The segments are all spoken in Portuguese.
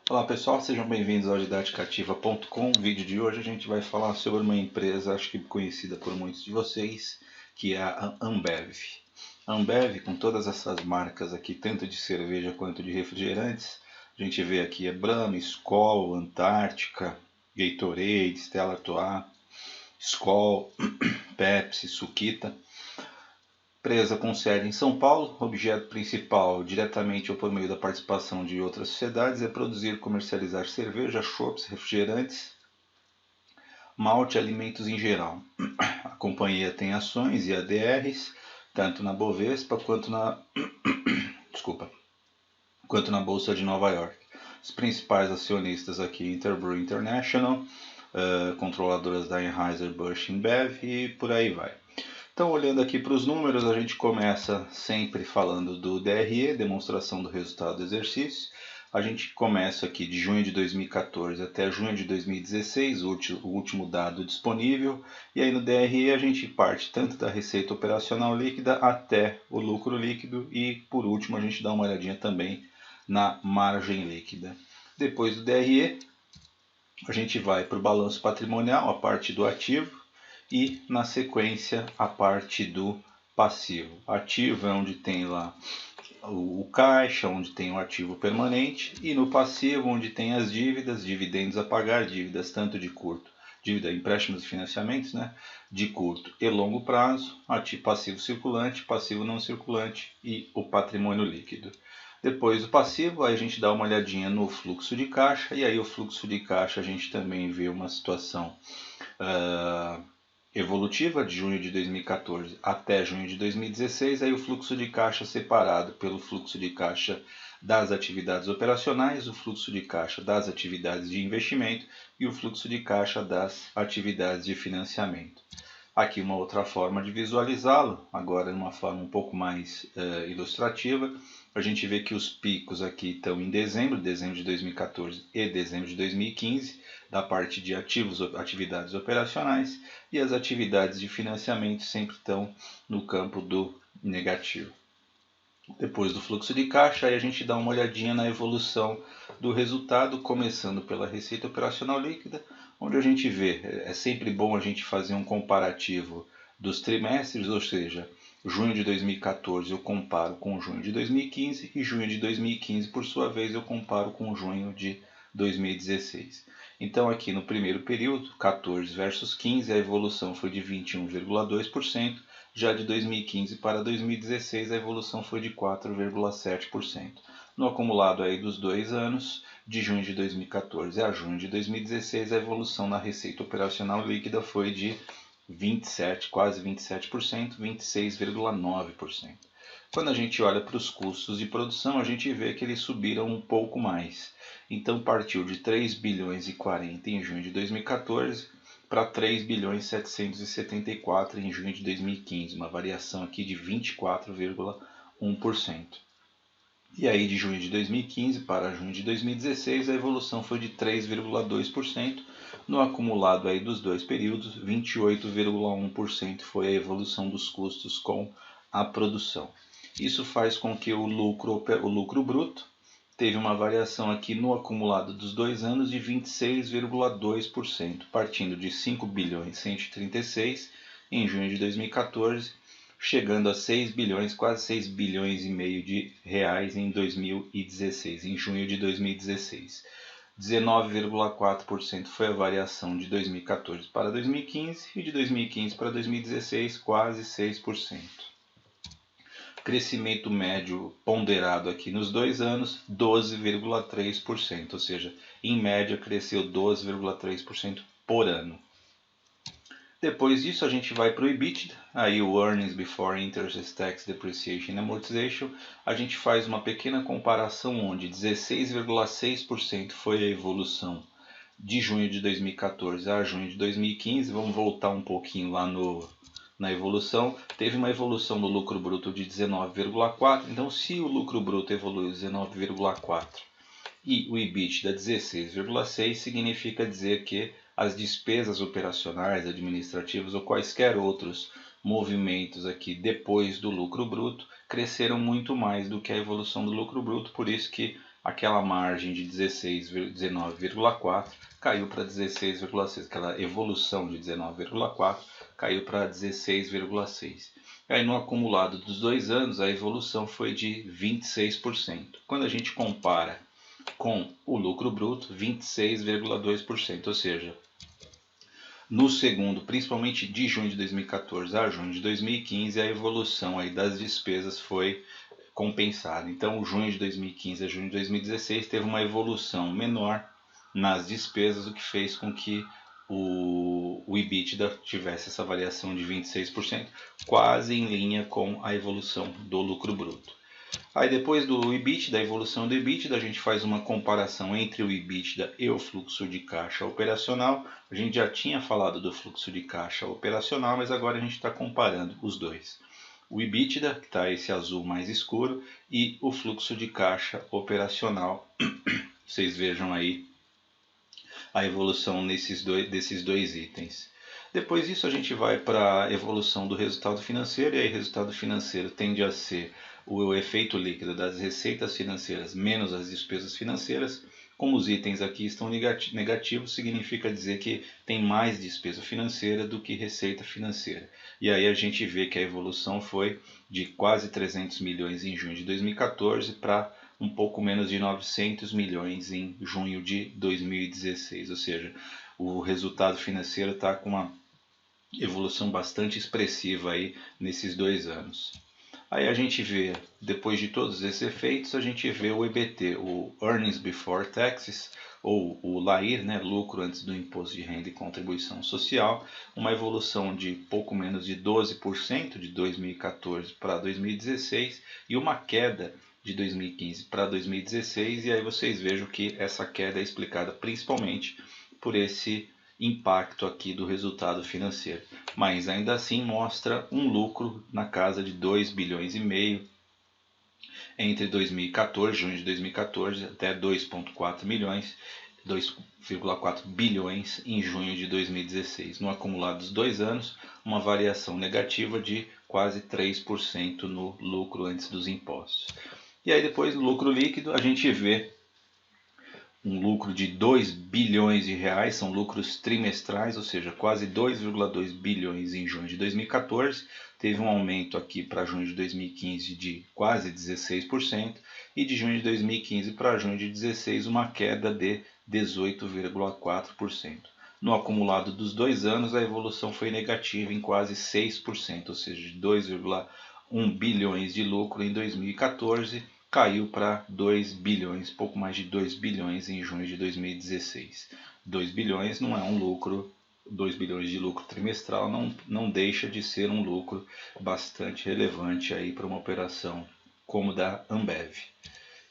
Olá pessoal, sejam bem-vindos ao Didáticativa.com. No vídeo de hoje a gente vai falar sobre uma empresa, acho que conhecida por muitos de vocês, que é a Ambev. A Ambev, com todas essas marcas aqui, tanto de cerveja quanto de refrigerantes, a gente vê aqui Brahma, Skol, Antártica, Gatorade, Stella Artois, Skol, Pepsi, Suquita. Empresa com sede em São Paulo, objeto principal, diretamente ou por meio da participação de outras sociedades, é produzir e comercializar cerveja, chopps, refrigerantes, malte e alimentos em geral. A companhia tem ações e ADRs, tanto na Bovespa quanto na Bolsa de Nova York. Os principais acionistas aqui, Interbrew International, controladoras da Anheuser-Busch InBev e por aí vai. Então, olhando aqui para os números, a gente começa sempre falando do DRE, demonstração do resultado do exercício. A gente começa aqui de junho de 2014 até junho de 2016, o último dado disponível. E aí no DRE a gente parte tanto da receita operacional líquida até o lucro líquido. E por último a gente dá uma olhadinha também na margem líquida. Depois do DRE, a gente vai para o balanço patrimonial, a parte do ativo. E na sequência a parte do passivo. Ativo é onde tem lá o caixa, onde tem o ativo permanente, e no passivo onde tem as dívidas, dividendos a pagar, dívidas tanto de curto, dívida, empréstimos e financiamentos, né, de curto e longo prazo, ativo passivo circulante, passivo não circulante e o patrimônio líquido. Depois do passivo, aí a gente dá uma olhadinha no fluxo de caixa, e aí o fluxo de caixa a gente também vê uma situação evolutiva de junho de 2014 até junho de 2016, aí o fluxo de caixa separado pelo fluxo de caixa das atividades operacionais, o fluxo de caixa das atividades de investimento e o fluxo de caixa das atividades de financiamento. Aqui uma outra forma de visualizá-lo, agora de uma forma um pouco mais ilustrativa. A gente vê que os picos aqui estão em dezembro de 2014 e dezembro de 2015, da parte de ativos, atividades operacionais, e as atividades de financiamento sempre estão no campo do negativo. Depois do fluxo de caixa, aí a gente dá uma olhadinha na evolução do resultado, começando pela receita operacional líquida, onde a gente vê, é sempre bom a gente fazer um comparativo dos trimestres, ou seja, junho de 2014 eu comparo com junho de 2015 e junho de 2015, por sua vez, eu comparo com junho de 2016. Então aqui no primeiro período, 14 versus 15, a evolução foi de 21,2%, já de 2015 para 2016 a evolução foi de 4,7%. No acumulado aí dos 2 anos, de junho de 2014 a junho de 2016, a evolução na receita operacional líquida foi de 27, quase 27%, 26,9%. Quando a gente olha para os custos de produção, a gente vê que eles subiram um pouco mais. Então partiu de 3 bilhões e 40 em junho de 2014 para 3 bilhões 774 em junho de 2015, uma variação aqui de 24,1%. E aí de junho de 2015 para junho de 2016 a evolução foi de 3,2%, no acumulado aí dos dois períodos 28,1% foi a evolução dos custos com a produção. Isso faz com que o lucro bruto teve uma variação aqui no acumulado dos 2 anos de 26,2%, partindo de 5 bilhões 136 em junho de 2014, chegando a 6 bilhões, quase 6 bilhões e meio de reais em 2016, em junho de 2016. 19,4% foi a variação de 2014 para 2015 e de 2015 para 2016, quase 6%. Crescimento médio ponderado aqui nos 2 anos, 12,3%, ou seja, em média cresceu 12,3% por ano. Depois disso a gente vai para o EBITDA, aí o Earnings Before Interest, Tax, Depreciation and Amortization. A gente faz uma pequena comparação onde 16,6% foi a evolução de junho de 2014 a junho de 2015. Vamos voltar um pouquinho lá na evolução. Teve uma evolução do lucro bruto de 19,4%. Então se o lucro bruto evoluiu 19,4% e o EBITDA 16,6%, significa dizer que as despesas operacionais, administrativas ou quaisquer outros movimentos aqui depois do lucro bruto cresceram muito mais do que a evolução do lucro bruto, por isso que aquela margem de 19,4 caiu para 16,6, aquela evolução de 19,4 caiu para 16,6. Aí no acumulado dos 2 anos a evolução foi de 26%. Quando a gente compara com o lucro bruto, 26,2%, ou seja, no segundo, principalmente de junho de 2014 a junho de 2015, a evolução aí das despesas foi compensada. Então, junho de 2015 a junho de 2016 teve uma evolução menor nas despesas, o que fez com que o EBITDA tivesse essa variação de 26%, quase em linha com a evolução do lucro bruto. Aí depois do EBITDA, da evolução do EBITDA, a gente faz uma comparação entre o EBITDA e o fluxo de caixa operacional. A gente já tinha falado do fluxo de caixa operacional, mas agora a gente está comparando os dois. O EBITDA, que está esse azul mais escuro, e o fluxo de caixa operacional. Vocês vejam aí a evolução desses dois itens. Depois disso a gente vai para a evolução do resultado financeiro, e aí o resultado financeiro tende a ser o efeito líquido das receitas financeiras menos as despesas financeiras. Como os itens aqui estão negativos, significa dizer que tem mais despesa financeira do que receita financeira. E aí a gente vê que a evolução foi de quase 300 milhões em junho de 2014 para um pouco menos de 900 milhões em junho de 2016. Ou seja, o resultado financeiro está com uma evolução bastante expressiva aí nesses 2 anos. Aí a gente vê, depois de todos esses efeitos, a gente vê o EBT, o Earnings Before Taxes, ou o LAIR, né, lucro antes do imposto de renda e contribuição social, uma evolução de pouco menos de 12% de 2014 para 2016 e uma queda de 2015 para 2016, e aí vocês vejam que essa queda é explicada principalmente por esse impacto aqui do resultado financeiro, mas ainda assim mostra um lucro na casa de 2 bilhões e meio entre 2014, junho de 2014 até 2,4 bilhões em junho de 2016. No acumulado dos 2 anos, uma variação negativa de quase 3% no lucro antes dos impostos. E aí depois no lucro líquido a gente vê um lucro de 2 bilhões de reais, são lucros trimestrais, ou seja, quase 2,2 bilhões em junho de 2014, teve um aumento aqui para junho de 2015 de quase 16%, e de junho de 2015 para junho de 2016 uma queda de 18,4%. No acumulado dos 2 anos, a evolução foi negativa em quase 6%, ou seja, de 2,1 bilhões de lucro em 2014, caiu para 2 bilhões, pouco mais de 2 bilhões em junho de 2016. 2 bilhões não é um lucro, 2 bilhões de lucro trimestral não deixa de ser um lucro bastante relevante aí para uma operação como da Ambev.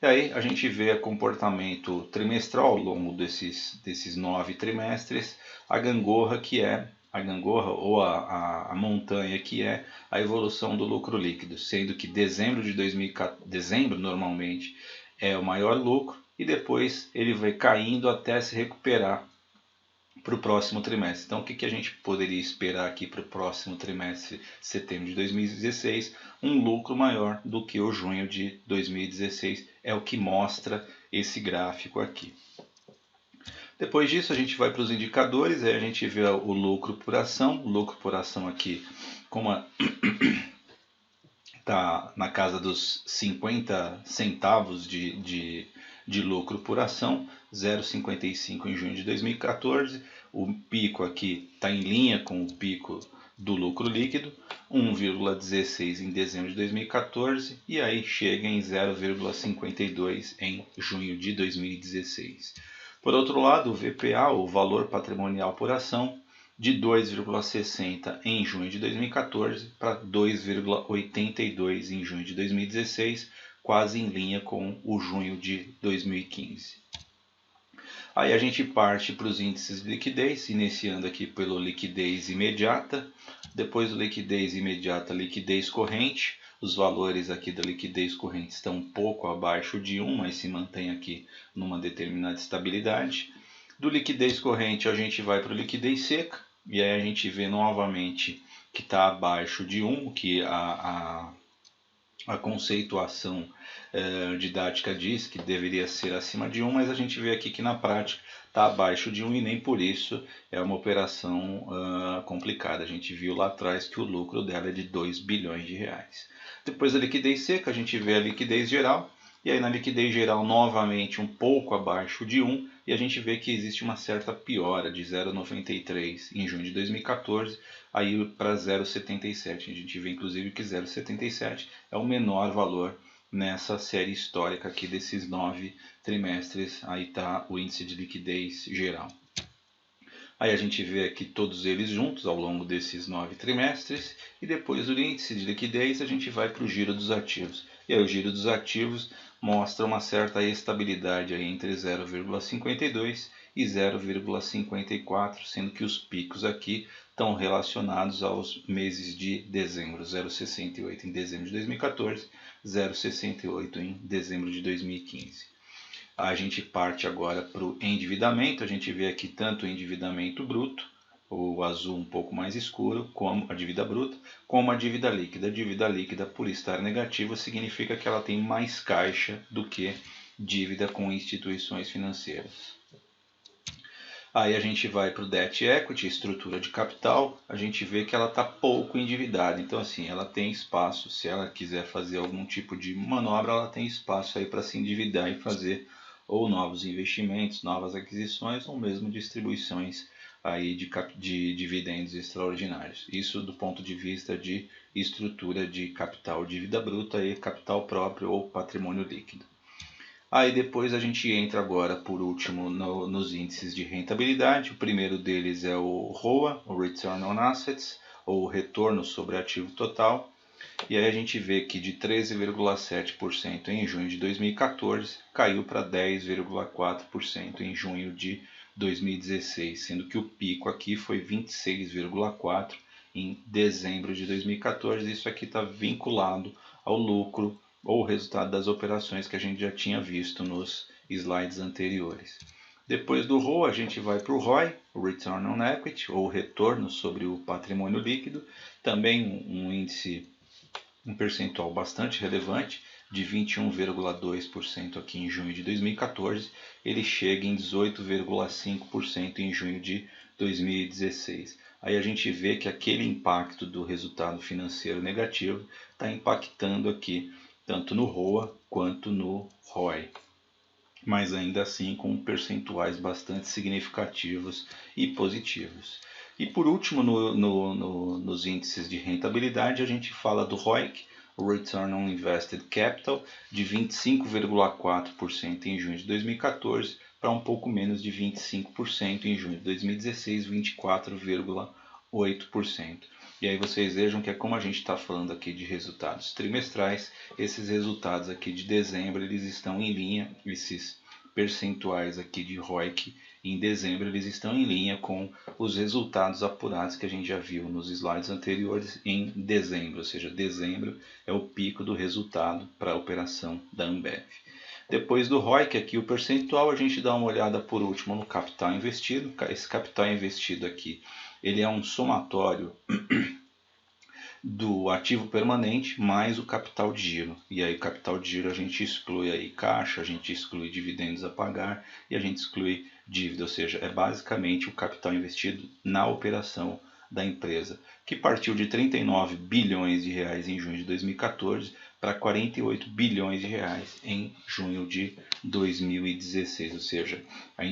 E aí a gente vê o comportamento trimestral ao longo desses 9 trimestres, a gangorra ou a montanha que é a evolução do lucro líquido, sendo que dezembro normalmente é o maior lucro e depois ele vai caindo até se recuperar para o próximo trimestre. Então o que a gente poderia esperar aqui para o próximo trimestre, setembro de 2016? Um lucro maior do que o junho de 2016, é o que mostra esse gráfico aqui. Depois disso a gente vai para os indicadores, aí a gente vê o lucro por ação. O lucro por ação aqui, como está na casa dos 50 centavos de lucro por ação, 0,55 em junho de 2014. O pico aqui está em linha com o pico do lucro líquido, 1,16 em dezembro de 2014 e aí chega em 0,52 em junho de 2016. Por outro lado, o VPA, o valor patrimonial por ação, de 2,60 em junho de 2014 para 2,82 em junho de 2016, quase em linha com o junho de 2015. Aí a gente parte para os índices de liquidez, iniciando aqui pelo liquidez imediata, depois do liquidez imediata, liquidez corrente. Os valores aqui da liquidez corrente estão um pouco abaixo de 1, mas se mantém aqui numa determinada estabilidade. Do liquidez corrente a gente vai para o liquidez seca, e aí a gente vê novamente que está abaixo de 1, que a A conceituação didática diz que deveria ser acima de 1, mas a gente vê aqui que na prática está abaixo de 1 e nem por isso é uma operação complicada. A gente viu lá atrás que o lucro dela é de 2 bilhões de reais. Depois da liquidez seca, a gente vê a liquidez geral, e aí na liquidez geral novamente um pouco abaixo de 1, e a gente vê que existe uma certa piora de 0,93 em junho de 2014, aí para 0,77. A gente vê inclusive que 0,77 é o menor valor nessa série histórica aqui desses 9 trimestres. Aí está o índice de liquidez geral. Aí a gente vê aqui todos eles juntos ao longo desses 9 trimestres, e depois do índice de liquidez a gente vai para o giro dos ativos. E aí o giro dos ativos mostra uma certa estabilidade aí entre 0,52 e 0,54, sendo que os picos aqui estão relacionados aos meses de dezembro, 0,68 em dezembro de 2014, 0,68 em dezembro de 2015. A gente parte agora para o endividamento. A gente vê aqui tanto o endividamento bruto, o azul um pouco mais escuro, como a dívida bruta, como a dívida líquida. A dívida líquida, por estar negativa, significa que ela tem mais caixa do que dívida com instituições financeiras. Aí a gente vai para o debt equity, estrutura de capital, a gente vê que ela está pouco endividada. Então assim, ela tem espaço, se ela quiser fazer algum tipo de manobra, ela tem espaço aí para se endividar e fazer ou novos investimentos, novas aquisições, ou mesmo distribuições aí de dividendos extraordinários. Isso do ponto de vista de estrutura de capital, dívida bruta e capital próprio ou patrimônio líquido. Aí depois a gente entra agora, por último, nos índices de rentabilidade. O primeiro deles é o ROA, o Return on Assets, ou retorno sobre ativo total. E aí a gente vê que de 13,7% em junho de 2014 caiu para 10,4% em junho de 2016, sendo que o pico aqui foi 26,4% em dezembro de 2014. Isso aqui está vinculado ao lucro ou o resultado das operações que a gente já tinha visto nos slides anteriores. Depois do ROA, a gente vai para o ROI, o Return on Equity, ou retorno sobre o patrimônio líquido, também um índice, um percentual bastante relevante, de 21,2% aqui em junho de 2014, ele chega em 18,5% em junho de 2016. Aí a gente vê que aquele impacto do resultado financeiro negativo está impactando aqui tanto no ROA quanto no ROI, mas ainda assim com percentuais bastante significativos e positivos. E por último, nos índices de rentabilidade, a gente fala do ROIC, o Return on Invested Capital, de 25,4% em junho de 2014 para um pouco menos de 25% em junho de 2016, 24,8%. E aí vocês vejam que é como a gente está falando aqui de resultados trimestrais, esses resultados aqui de dezembro eles estão em linha, esses percentuais aqui de ROIC em dezembro eles estão em linha com os resultados apurados que a gente já viu nos slides anteriores em dezembro, ou seja, dezembro é o pico do resultado para a operação da Ambev. Depois do ROIC, aqui o percentual, a gente dá uma olhada por último no capital investido. Esse capital investido aqui, ele é um somatório do ativo permanente mais o capital de giro. E aí o capital de giro a gente exclui aí caixa, a gente exclui dividendos a pagar e a gente exclui dívida, ou seja, é basicamente o capital investido na operação da empresa, que partiu de 39 bilhões de reais em junho de 2014 para 48 bilhões de reais em junho de 2016, ou seja, a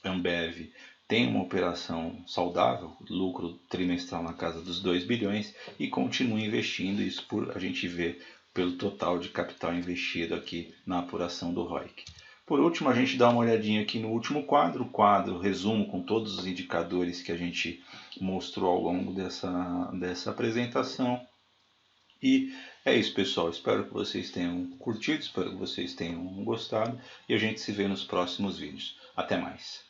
Ambev tem uma operação saudável, lucro trimestral na casa dos 2 bilhões e continua investindo, isso a gente vê pelo total de capital investido aqui na apuração do ROIC. Por último, a gente dá uma olhadinha aqui no último quadro, o quadro resumo com todos os indicadores que a gente mostrou ao longo dessa apresentação. E é isso, pessoal. Espero que vocês tenham curtido, espero que vocês tenham gostado e a gente se vê nos próximos vídeos. Até mais!